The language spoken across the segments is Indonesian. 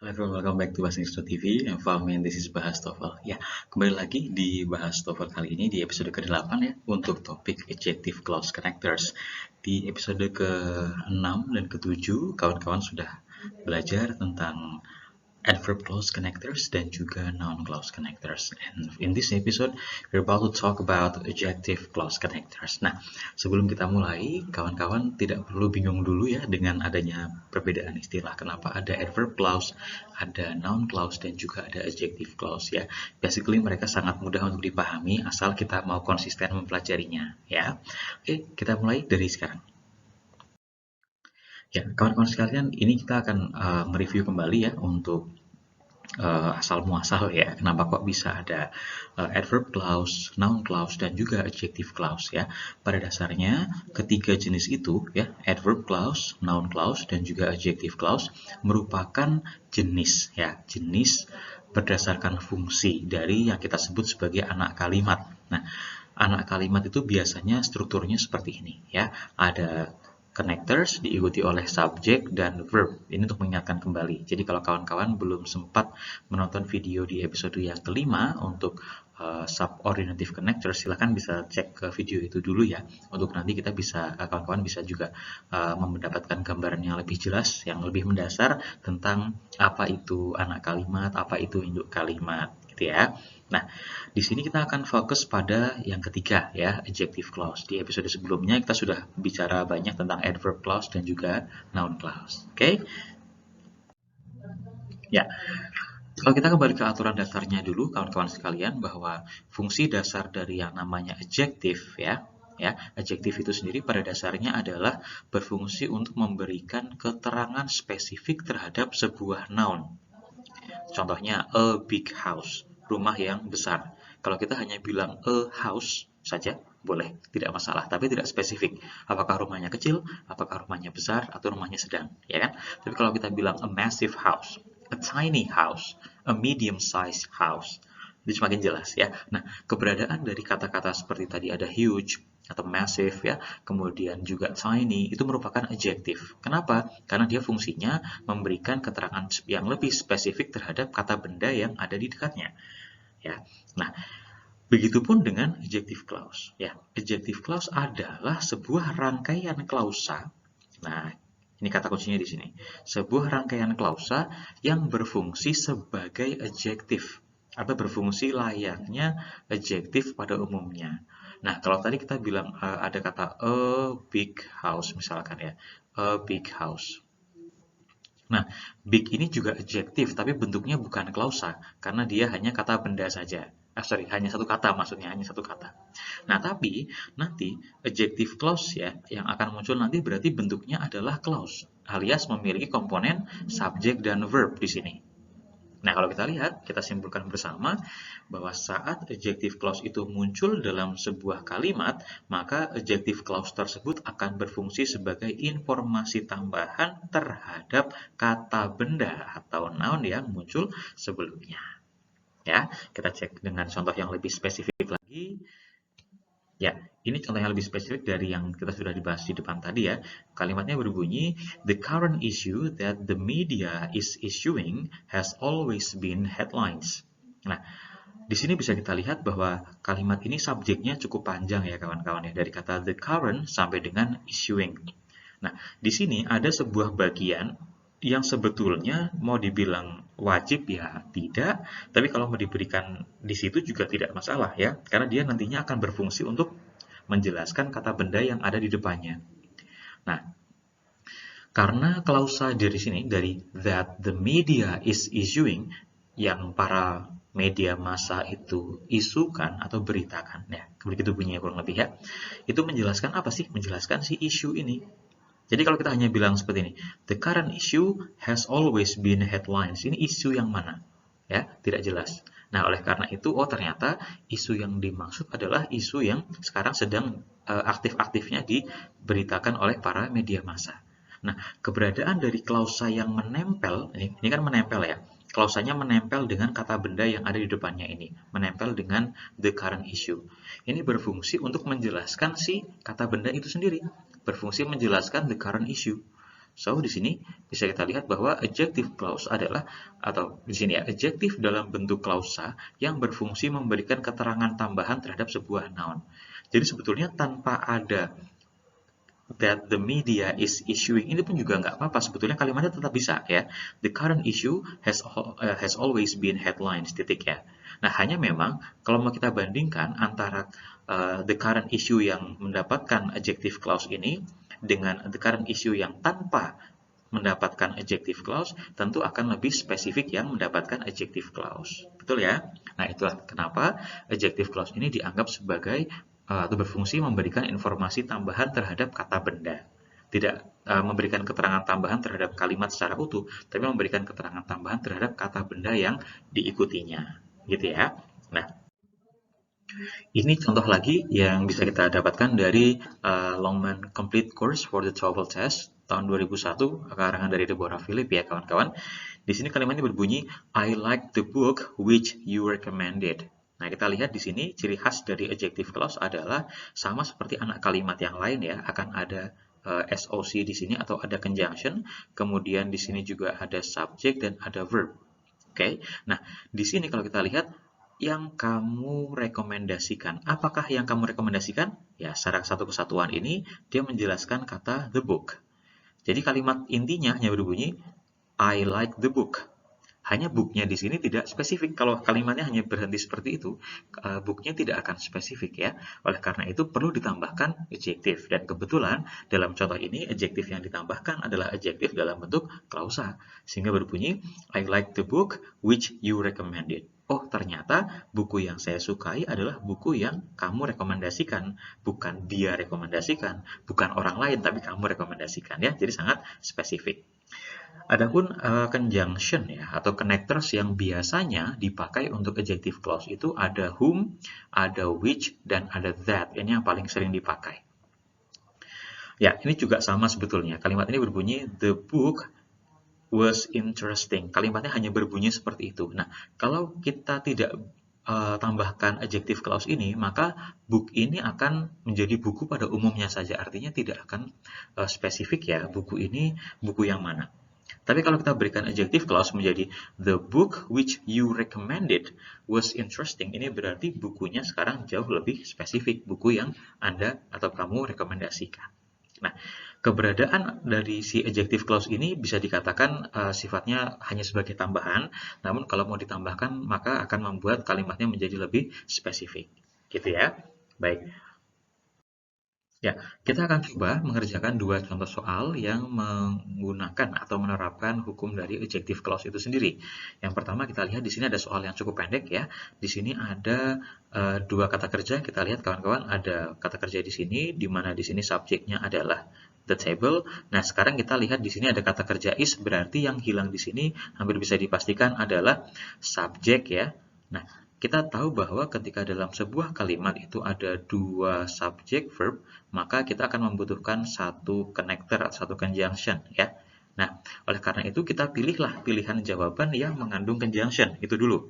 Hello everyone, welcome back to Bahasa.TV. I'm Fahmi and this is Bahas TOEFL. Ya, kembali lagi di Bahas TOEFL kali ini di episode ke-8 ya, untuk topik Adjective Clause Connectors. Di episode ke-6 dan ke-7, kawan-kawan sudah belajar tentang adverb clause connectors dan juga noun clause connectors. And in this episode, we're about to talk about adjective clause connectors. Nah, sebelum kita mulai, kawan-kawan tidak perlu bingung dulu ya dengan adanya perbedaan istilah. Kenapa ada adverb clause, ada noun clause, dan juga ada adjective clause ya. Basically, mereka sangat mudah untuk dipahami asal kita mau konsisten mempelajarinya ya. Oke, kita mulai dari sekarang. Ya, kawan-kawan sekalian, ini kita akan mereview kembali ya untuk asal muasal ya. Kenapa kok bisa ada adverb clause, noun clause, dan juga adjective clause ya. Pada dasarnya ketiga jenis itu ya, adverb clause, noun clause, dan juga adjective clause merupakan jenis ya, jenis berdasarkan fungsi dari yang kita sebut sebagai anak kalimat. Nah, anak kalimat itu biasanya strukturnya seperti ini ya. Ada connectors diikuti oleh subject dan verb. Ini untuk mengingatkan kembali. Jadi kalau kawan-kawan belum sempat menonton video di episode yang kelima untuk subordinative connectors, silahkan bisa cek ke video itu dulu ya. Untuk nanti kita bisa, kawan-kawan bisa juga mendapatkan gambaran yang lebih jelas, yang lebih mendasar tentang apa itu anak kalimat, apa itu induk kalimat, gitu ya. Nah, di sini kita akan fokus pada yang ketiga ya, adjective clause. Di episode sebelumnya kita sudah bicara banyak tentang adverb clause dan juga noun clause. Oke? Ya. Kalau kita kembali ke aturan dasarnya dulu, kawan-kawan sekalian, bahwa fungsi dasar dari yang namanya adjective ya, adjective itu sendiri pada dasarnya adalah berfungsi untuk memberikan keterangan spesifik terhadap sebuah noun. Contohnya a big house, rumah yang besar. Kalau kita hanya bilang a house saja, boleh, tidak masalah, tapi tidak spesifik. Apakah rumahnya kecil, apakah rumahnya besar, atau rumahnya sedang, ya kan? Tapi kalau kita bilang a massive house, a tiny house, a medium-sized house, itu semakin jelas ya. Nah, keberadaan dari kata-kata seperti tadi ada huge atau massive ya, kemudian juga tiny itu merupakan adjective. Kenapa? Karena dia fungsinya memberikan keterangan yang lebih spesifik terhadap kata benda yang ada di dekatnya. Ya. Nah, begitupun dengan adjective clause ya. Adjective clause adalah sebuah rangkaian klausa. Nah, ini kata kuncinya di sini. Sebuah rangkaian klausa yang berfungsi sebagai adjective atau berfungsi layaknya adjective pada umumnya. Nah, kalau tadi kita bilang ada kata a big house misalkan ya, a big house. Nah, big ini juga adjektif, tapi bentuknya bukan klausa, karena dia hanya kata benda saja. Hanya satu kata maksudnya, hanya satu kata. Nah, tapi nanti adjective clause ya, yang akan muncul nanti berarti bentuknya adalah clause, alias memiliki komponen subject dan verb di sini. Nah, kalau kita lihat, kita simpulkan bersama bahwa saat adjective clause itu muncul dalam sebuah kalimat, maka adjective clause tersebut akan berfungsi sebagai informasi tambahan terhadap kata benda atau noun yang muncul sebelumnya. Ya, kita cek dengan contoh yang lebih spesifik lagi. Ya, ini contoh yang lebih spesifik dari yang kita sudah dibahas di depan tadi ya. Kalimatnya berbunyi, the current issue that the media is issuing has always been headlines. Nah, di sini bisa kita lihat bahwa kalimat ini subjeknya cukup panjang ya kawan-kawan ya. Dari kata the current sampai dengan issuing. Nah, di sini ada sebuah bagian yang sebetulnya mau dibilang wajib ya tidak, tapi kalau mau diberikan di situ juga tidak masalah ya, karena dia nantinya akan berfungsi untuk menjelaskan kata benda yang ada di depannya. Nah, karena klausa dari sini, dari that the media is issuing, yang para media massa itu isukan atau beritakan, ya, begitu bunyinya kurang lebih ya, itu menjelaskan apa sih? Menjelaskan si isu ini. Jadi kalau kita hanya bilang seperti ini, the current issue has always been headlines. Ini isu yang mana? Ya, tidak jelas. Nah, oleh karena itu, oh ternyata isu yang dimaksud adalah isu yang sekarang sedang aktif-aktifnya diberitakan oleh para media massa. Nah, keberadaan dari klausa yang menempel, ini kan menempel ya. Klausanya menempel dengan kata benda yang ada di depannya ini, menempel dengan the current issue. Ini berfungsi untuk menjelaskan si kata benda itu sendiri, berfungsi menjelaskan the current issue. So, di sini bisa kita lihat bahwa adjective clause adalah, atau di sini ya, adjective dalam bentuk klausa yang berfungsi memberikan keterangan tambahan terhadap sebuah noun. Jadi sebetulnya tanpa ada that the media is issuing ini pun juga nggak apa-apa, sebetulnya kalimatnya tetap bisa ya. The current issue has always been headlines, titik ya. Nah, hanya memang kalau mau kita bandingkan antara the current issue yang mendapatkan adjective clause ini dengan the current issue yang tanpa mendapatkan adjective clause, tentu akan lebih spesifik yang mendapatkan adjective clause. Betul ya? Nah, itulah kenapa adjective clause ini dianggap sebagai atau berfungsi memberikan informasi tambahan terhadap kata benda. Tidak memberikan keterangan tambahan terhadap kalimat secara utuh, tapi memberikan keterangan tambahan terhadap kata benda yang diikutinya. Gitu ya. Nah, ini contoh lagi yang bisa kita dapatkan dari Longman Complete Course for the TOEFL Test tahun 2001, karangan dari Deborah Philip ya kawan-kawan. Di sini kalimatnya berbunyi, I like the book which you recommended. Nah, kita lihat di sini ciri khas dari adjective clause adalah sama seperti anak kalimat yang lain ya, akan ada SOC di sini atau ada conjunction, kemudian di sini juga ada subject dan ada verb. Oke. Nah, di sini kalau kita lihat yang kamu rekomendasikan. Apakah yang kamu rekomendasikan? Ya, secara satu kesatuan ini dia menjelaskan kata the book. Jadi kalimat intinya hanya berbunyi I like the book. Hanya booknya di sini tidak spesifik. Kalau kalimatnya hanya berhenti seperti itu, booknya tidak akan spesifik ya. Oleh karena itu perlu ditambahkan adjective. Dan kebetulan dalam contoh ini adjective yang ditambahkan adalah adjective dalam bentuk klausa. Sehingga berbunyi I like the book which you recommended. Oh, ternyata buku yang saya sukai adalah buku yang kamu rekomendasikan. Bukan dia rekomendasikan, bukan orang lain, tapi kamu rekomendasikan ya. Jadi sangat spesifik. Adapun conjunction ya atau connectors yang biasanya dipakai untuk adjective clause itu ada whom, ada which, dan ada that. Ini yang paling sering dipakai. Ya, ini juga sama sebetulnya. Kalimat ini berbunyi the book was interesting. Kalimatnya hanya berbunyi seperti itu. Nah, kalau kita tidak tambahkan adjective clause ini, maka book ini akan menjadi buku pada umumnya saja. Artinya tidak akan spesifik ya, buku ini buku yang mana. Tapi kalau kita berikan adjective clause menjadi the book which you recommended was interesting, ini berarti bukunya sekarang jauh lebih spesifik, buku yang Anda atau kamu rekomendasikan. Nah, keberadaan dari si adjective clause ini bisa dikatakan sifatnya hanya sebagai tambahan, namun kalau mau ditambahkan maka akan membuat kalimatnya menjadi lebih spesifik. Gitu ya. Baik. Ya, kita akan coba mengerjakan dua contoh soal yang menggunakan atau menerapkan hukum dari adjective clause itu sendiri. Yang pertama kita lihat di sini ada soal yang cukup pendek ya. Di sini ada dua kata kerja. Kita lihat kawan-kawan ada kata kerja di sini, di mana di sini subjeknya adalah the table. Nah, sekarang kita lihat di sini ada kata kerja is, berarti yang hilang di sini hampir bisa dipastikan adalah subjek ya. Nah, kita tahu bahwa ketika dalam sebuah kalimat itu ada dua subjek verb, maka kita akan membutuhkan satu connector atau satu conjunction ya. Nah, oleh karena itu kita pilihlah pilihan jawaban yang mengandung conjunction, itu dulu.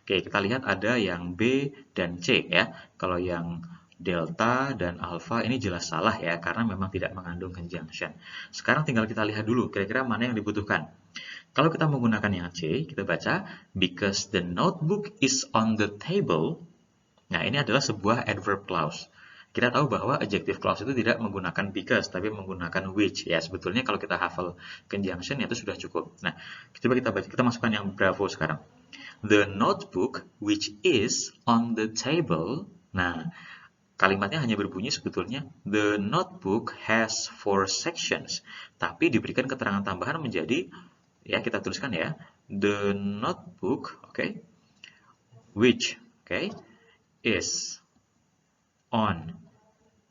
Oke, kita lihat ada yang B dan C ya. Kalau yang delta dan alpha ini jelas salah ya, karena memang tidak mengandung conjunction. Sekarang tinggal kita lihat dulu kira-kira mana yang dibutuhkan. Kalau kita menggunakan yang C, kita baca because the notebook is on the table. Nah, ini adalah sebuah adverb clause. Kita tahu bahwa adjective clause itu tidak menggunakan because, tapi menggunakan which. Ya, sebetulnya kalau kita hafal conjunction itu sudah cukup. Nah, coba kita baca, kita masukkan yang bravo sekarang. The notebook which is on the table. Nah, kalimatnya hanya berbunyi sebetulnya the notebook has 4 sections. Tapi diberikan keterangan tambahan menjadi, ya kita tuliskan ya, the notebook, okay, which, okay, is on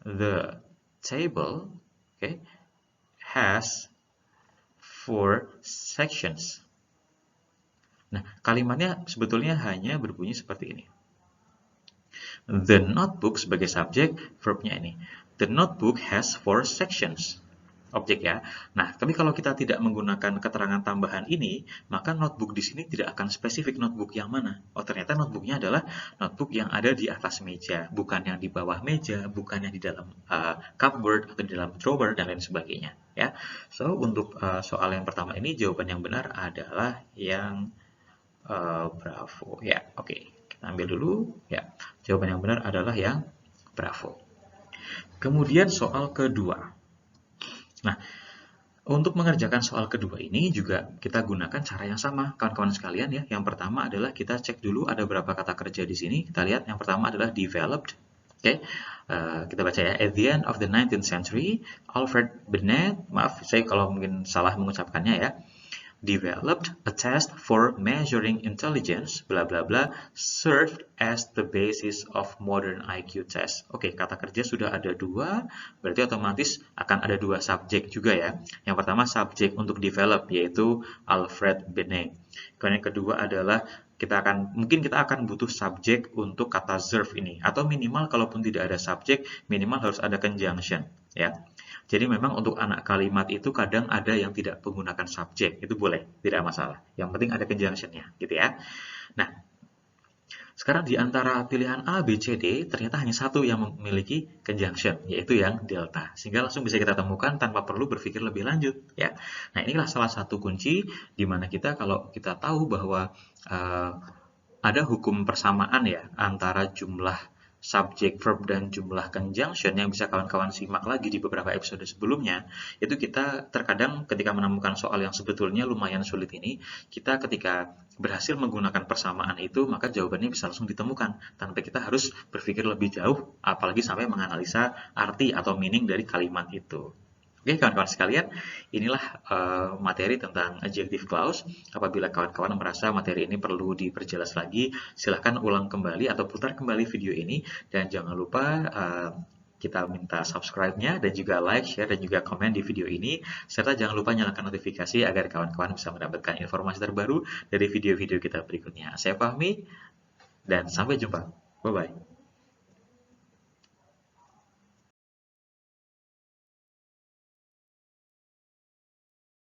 the table, okay, has 4 sections. Nah, kalimatnya sebetulnya hanya berbunyi seperti ini. The notebook sebagai subjek, verbnya ini. The notebook has 4 sections. objek ya. Nah, tapi kalau kita tidak menggunakan keterangan tambahan ini, maka notebook di sini tidak akan spesifik notebook yang mana. Oh, ternyata notebooknya adalah notebook yang ada di atas meja, bukan yang di bawah meja, bukan yang di dalam cupboard atau di dalam drawer dan lain sebagainya. Ya, so untuk soal yang pertama ini jawaban yang benar adalah yang Bravo. Ya, oke. Kita ambil dulu. Ya, jawaban yang benar adalah yang Bravo. Kemudian soal kedua. Nah, untuk mengerjakan soal kedua ini juga kita gunakan cara yang sama, kawan-kawan sekalian ya. Yang pertama adalah kita cek dulu ada berapa kata kerja di sini. Kita lihat yang pertama adalah developed. Oke, kita baca ya. At the end of the 19th century, Alfred Binet, maaf saya kalau mungkin salah mengucapkannya ya, developed a test for measuring intelligence, bla bla bla, served as the basis of modern IQ test. Oke, kata kerja sudah ada dua, berarti otomatis akan ada dua subjek juga ya. Yang pertama subjek untuk develop, yaitu Alfred Binet. Kemudian yang kedua adalah mungkin kita akan butuh subjek untuk kata serve ini, atau minimal kalaupun tidak ada subjek, minimal harus ada conjunction ya. Jadi memang untuk anak kalimat itu kadang ada yang tidak menggunakan subjek, itu boleh, tidak masalah. Yang penting ada conjunction-nya, gitu ya. Nah, sekarang di antara pilihan A, B, C, D, ternyata hanya satu yang memiliki conjunction, yaitu yang delta. Sehingga langsung bisa kita temukan tanpa perlu berpikir lebih lanjut, ya. Nah, inilah salah satu kunci di mana kalau kita tahu bahwa ada hukum persamaan ya antara jumlah subjek, verb, dan jumlah conjunction yang bisa kawan-kawan simak lagi di beberapa episode sebelumnya, itu kita terkadang ketika menemukan soal yang sebetulnya lumayan sulit ini, kita ketika berhasil menggunakan persamaan itu, maka jawabannya bisa langsung ditemukan, tanpa kita harus berpikir lebih jauh, apalagi sampai menganalisa arti atau meaning dari kalimat itu. Oke, kawan-kawan sekalian, inilah materi tentang adjective clause. Apabila kawan-kawan merasa materi ini perlu diperjelas lagi, silahkan ulang kembali atau putar kembali video ini. Dan jangan lupa kita minta subscribe-nya dan juga like, share, dan juga komen di video ini. Serta jangan lupa nyalakan notifikasi agar kawan-kawan bisa mendapatkan informasi terbaru dari video-video kita berikutnya. Saya Fahmi, dan sampai jumpa. Bye-bye.